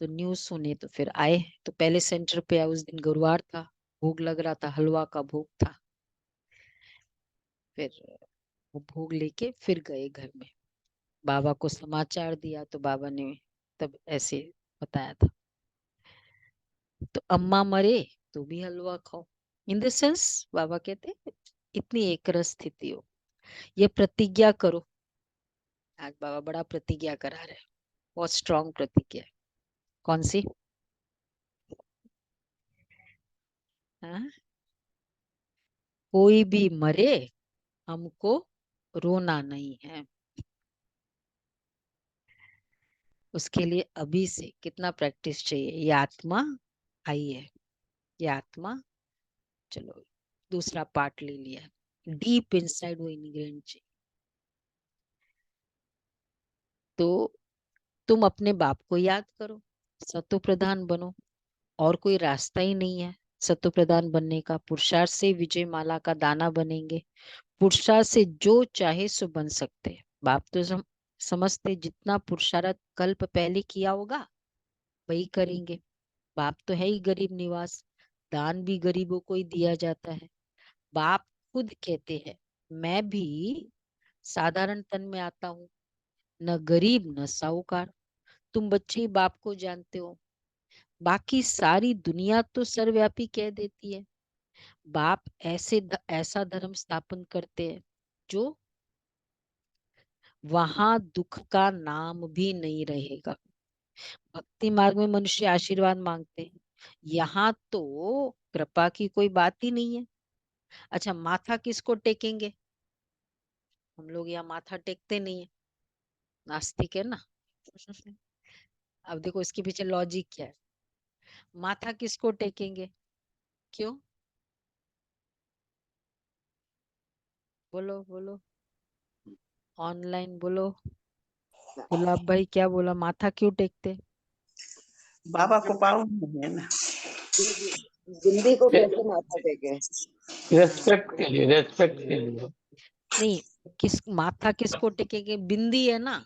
तो न्यूज सुने तो फिर आए, तो पहले सेंटर पे आए, उस दिन गुरुवार था, भोग लग रहा था, हलवा का भोग था। फिर वो भोग लेके फिर गए घर में, बाबा को समाचार दिया, तो बाबा ने तब ऐसे बताया था। तो अम्मा मरे तो भी हलवा खाओ, इन द सेंस बाबा कहते इतनी एक रस स्थिति हो, ये प्रतिज्ञा करो। आज बाबा बड़ा प्रतिज्ञा करा रहे हैं, बहुत स्ट्रांग प्रतिज्ञा है। कौन सी? हाँ? कोई भी मरे हमको रोना नहीं है। उसके लिए अभी से कितना प्रैक्टिस चाहिए, ये आत्मा आई है, ये आत्मा, चलो दूसरा पार्ट ले लिया, डीप इनसाइड वो इंग्रेडिएंट चाहिए। तो तुम अपने बाप को याद करो, सतो प्रधान बनो, और कोई रास्ता ही नहीं है सतो प्रधान बनने का। पुरुषार्थ से विजय माला का दाना बनेंगे, पुरुषार्थ से जो चाहे सो बन सकते हैं। बाप तो समझते जितना पुरुषार्थ कल्प पहले किया होगा वही करेंगे। बाप तो है ही गरीब निवास, दान भी गरीबों को ही दिया जाता है। बाप खुद कहते हैं मैं भी साधारण तन में आता हूँ, न गरीब न साहूकार। तुम बच्चे ही बाप को जानते हो, बाकी सारी दुनिया तो सर्वव्यापी कह देती है। बाप ऐसा धर्म स्थापन करते हैं जो वहां दुख का नाम भी नहीं रहेगा। भक्ति मार्ग में मनुष्य आशीर्वाद मांगते हैं, यहाँ तो कृपा की कोई बात ही नहीं है। अच्छा माथा किसको टेकेंगे, हम लोग यहाँ माथा टेकते नहीं है, नास्तिक है ना अब देखो इसके पीछे लॉजिक क्या है, माथा किसको टेकेंगे, क्यों, बोलो बोलो, ऑनलाइन बोलो, गुलाब भाई क्या बोला, माथा क्यों टेकते। बाबा को पावन है ना, बिंदी को कैसे माथा टेके। रेस्पेक्ट के लिए, रेस्पेक्ट के लिए। नहीं, किस माथा किसको टेकेंगे, बिंदी है ना,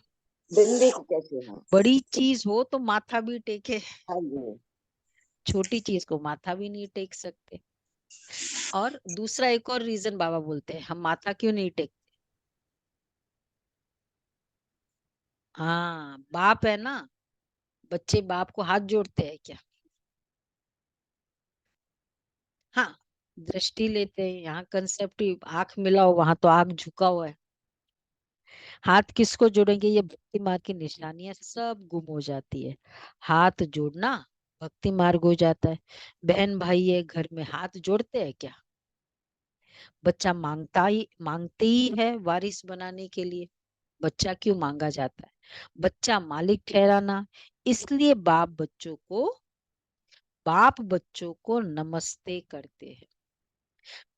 बिंदी को कैसे है। बड़ी चीज हो तो माथा भी टेके, हाँ जी। छोटी चीज को माथा भी नहीं टेक सकते। और दूसरा एक और रीजन बाबा बोलते हैं हम माथा क्यों नहीं टेकते, हाँ बाप है ना, बच्चे बाप को हाथ जोड़ते हैं क्या, हाँ दृष्टि लेते हैं, यहाँ कंसेप्ट आंख मिलाओ, वहां तो आंख झुका हुआ है। हाथ किसको जोड़ेंगे, ये भक्ति मार्ग की निशानियां सब गुम हो जाती है। हाथ जोड़ना भक्ति मार्ग हो जाता है। बहन भाई है घर में, हाथ जोड़ते हैं क्या? बच्चा मांगते ही है वारिस बनाने के लिए। बच्चा क्यों मांगा जाता है? बच्चा मालिक ठहराना। इसलिए बाप बच्चों को नमस्ते करते हैं।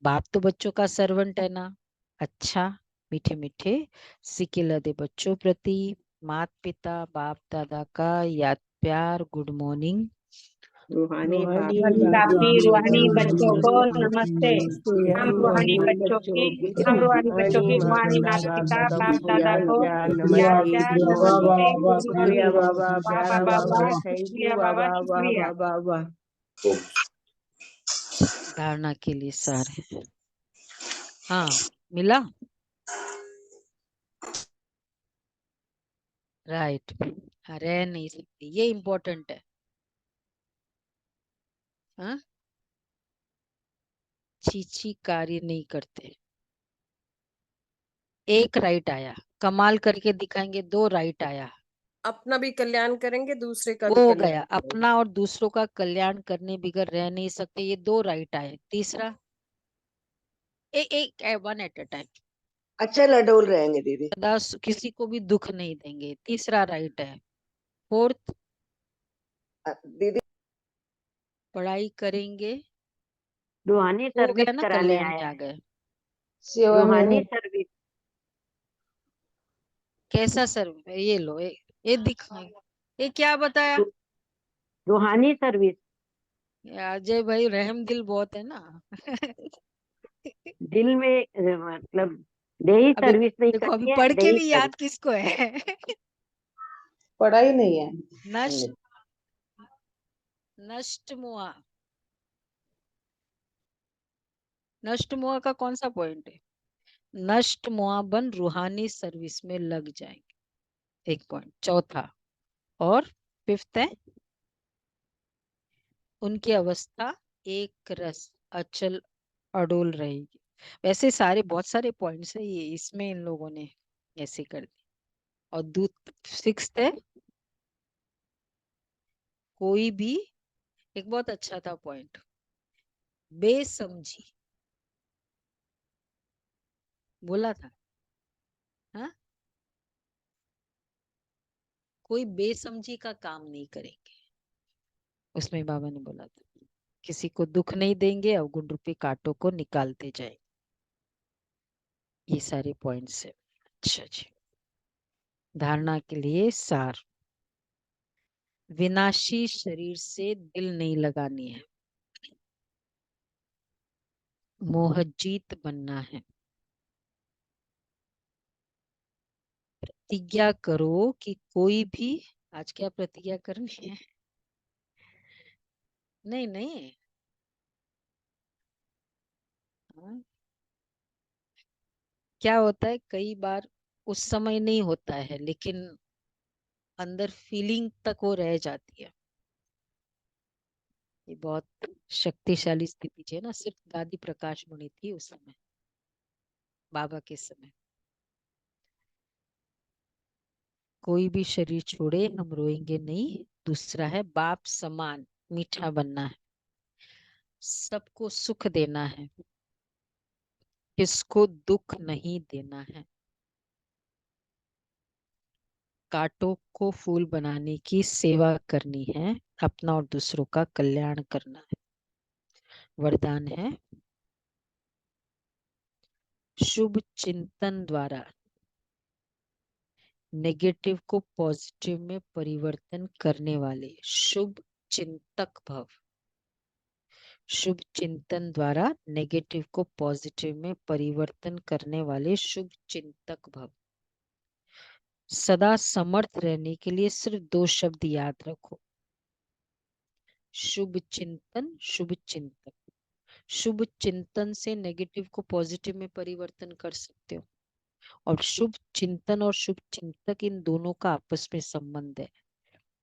बाप तो बच्चों का सर्वेंट है ना। अच्छा, मीठे मीठे सिके लदे बच्चों प्रति मात पिता बाप दादा का याद प्यार गुड मॉर्निंग। रूहानी रूहानी बाप रूहानी बच्चों को नमस्ते। नमस्ते। हम रूहानी बच्चों की रूहानी माता पिता बाप दादा को प्यार प्यार नमस्ते गुड शुक्रिया मॉर्निंग। बाबा, वाह प्यारा वाह बाबा, वाह, थैंक शुक्रिया यू बाबा, बाबा, वाह शुक्रिया। वाह वाह वाह। धारणा के लिए सार है। हाँ, मिला। राइट, रह नहीं सकती, ये इम्पोर्टेंट है। हाँ, चीची कार्य नहीं करते। एक राइट आया, कमाल करके दिखाएंगे, 2 राइट आया, अपना भी कल्याण करेंगे, दूसरे का भी हो कल्याण गया। करेंगे। अपना और दूसरों का कल्याण करने बिगर रह नहीं सकते, ये 2 राइट आए। तीसरा एक 1 एट अ टाइम, अच्छा लडोल रहेंगे दीदी। सदा किसी को भी दुख नहीं देंगे, तीसरा राइट है। फोर्थ, दीदी पढ़ाई करेंगे, रूहानी हो सर्विस गया ना, कराने कल्याण में आया आ है। गए। सेवा में रूहानी हूँ। सर्विस। कैसा सर, ये लो, ये दिखा, ये क्या बताया? रूहानी सर्विस। अजय भाई रहम दिल बहुत है ना। दिल में मतलब देही अभी सर्विस नहीं देखो, अभी करनी है, पढ़ के देही भी सर्विस। याद किसको है? पढ़ाई नहीं है। नष्ट नष्ट मुआ, नष्ट मुआ का कौन सा पॉइंट है? नष्ट मुआ बन रूहानी सर्विस में लग जाएंगे, 1 पॉइंट। चौथा और 5th है, उनकी अवस्था एक रस अचल अडोल रहेगी। वैसे बहुत सारे पॉइंट्स है, ये इसमें इन लोगों ने ऐसे कर दी। और 6th है, कोई भी, एक बहुत अच्छा था पॉइंट, बेसमझी बोला था। हाँ, कोई बेसमझी का काम नहीं करेंगे, उसमें बाबा ने बोला था। किसी को दुख नहीं देंगे, अवगुण रूपी कांटों को निकालते जाए। ये सारे पॉइंट्स है। अच्छा जी, धारणा के लिए सार। विनाशी शरीर से दिल नहीं लगानी है, मोहजीत बनना है। प्रतिज्ञा करो कि कोई भी, आज क्या प्रतिज्ञा करनी है? नहीं नहीं, हाँ, क्या होता है कई बार उस समय नहीं होता है, लेकिन अंदर फीलिंग तक वो रह जाती है। ये बहुत शक्तिशाली स्थिति है ना। सिर्फ दादी प्रकाश मणि थी उस समय, बाबा के समय। कोई भी शरीर छोड़े हम रोएंगे नहीं। दूसरा है बाप समान मीठा बनना है, सबको सुख देना है, किसको दुख नहीं देना है, कांटों को फूल बनाने की सेवा करनी है, अपना और दूसरों का कल्याण करना है। वरदान है शुभ चिंतन द्वारा नेगेटिव को पॉजिटिव में परिवर्तन करने वाले शुभ चिंतक भव। शुभ चिंतन द्वारा नेगेटिव को पॉजिटिव में परिवर्तन करने वाले शुभ चिंतक भव। सदा समर्थ रहने के लिए सिर्फ 2 शब्द याद रखो, शुभ चिंतन शुभ चिंतक। शुभ चिंतन से नेगेटिव को पॉजिटिव में परिवर्तन कर सकते हो, और शुभ चिंतन और शुभ चिंतक, इन दोनों का आपस में संबंध है।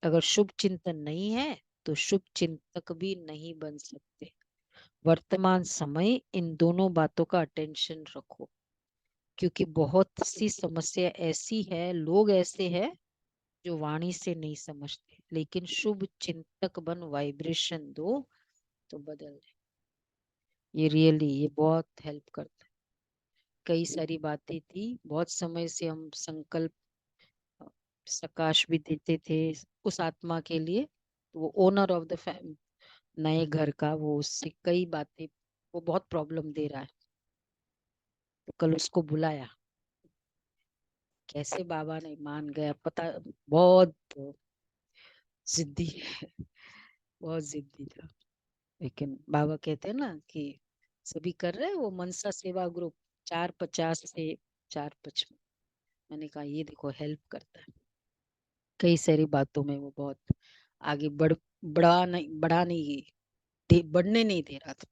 अगर शुभ चिंतन नहीं है तो शुभ चिंतक भी नहीं बन सकते। वर्तमान समय इन दोनों बातों का अटेंशन रखो, क्योंकि बहुत सी समस्या ऐसी है, लोग ऐसे हैं जो वाणी से नहीं समझते, लेकिन शुभ चिंतक बन वाइब्रेशन दो तो बदल जाए। ये रियली ये बहुत हेल्प करता है। कई सारी बातें थी, बहुत समय से हम संकल्प सकाश भी देते थे उस आत्मा के लिए, तो वो ओनर ऑफ द नए घर का, वो उससे कई बातें, वो बहुत प्रॉब्लम दे रहा है, तो कल उसको बुलाया, कैसे बाबा नहीं मान गया पता, बहुत जिद्दी है, बहुत जिद्दी था। लेकिन बाबा कहते हैं ना कि सभी कर रहे हैं, वो मनसा सेवा ग्रुप 450 से 455, मैंने कहा ये देखो हेल्प करता है कई सारी बातों में, वो बहुत आगे बढ़ा नहीं बढ़ने नहीं दे रहा था।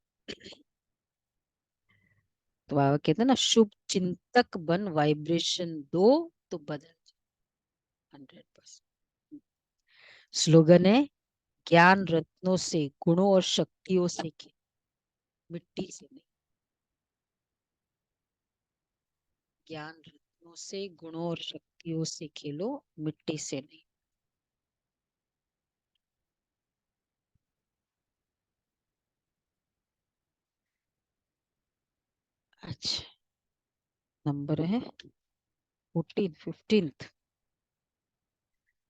तो बाबा कहते हैं ना, शुभ चिंतक बन वाइब्रेशन दो तो बदल 100%। स्लोगन है, ज्ञान रत्नों से गुणों और शक्तियों से मिट्टी से नहीं। ज्ञान रत्नों से गुणों और शक्तियों से खेलो, मिट्टी से नहीं। अच्छा, नंबर है 15th।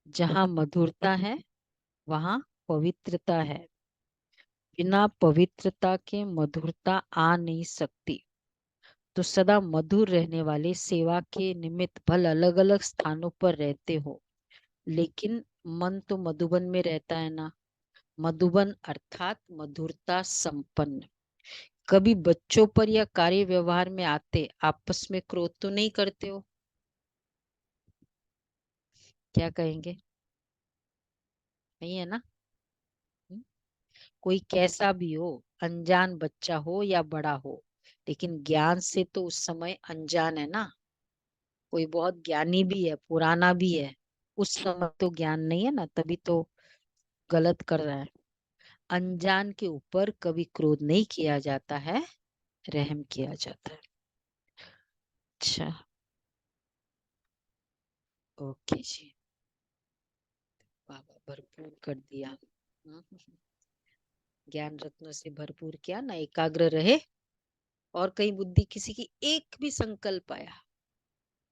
जहाँ मधुरता है वहाँ पवित्रता है, बिना पवित्रता के मधुरता आ नहीं सकती। तो सदा मधुर रहने वाले सेवा के निमित्त भल अलग अलग स्थानों पर रहते हो, लेकिन मन तो मधुबन में रहता है ना। मधुबन अर्थात मधुरता संपन्न। कभी बच्चों पर या कार्य व्यवहार में आते आपस में क्रोध तो नहीं करते हो? क्या कहेंगे? नहीं है ना? कोई कैसा भी हो, अनजान बच्चा हो या बड़ा हो, लेकिन ज्ञान से तो उस समय अनजान है ना। कोई बहुत ज्ञानी भी है, पुराना भी है, उस समय तो ज्ञान नहीं है ना, तभी तो गलत कर रहा है। अनजान के ऊपर कभी क्रोध नहीं किया जाता है, रहम किया जाता है। अच्छा, ओके जी, बाबा भरपूर कर दिया। ज्ञान रत्नों से भरपूर किया ना, एकाग्र रहे, और कहीं बुद्धि किसी की एक भी संकल्प आया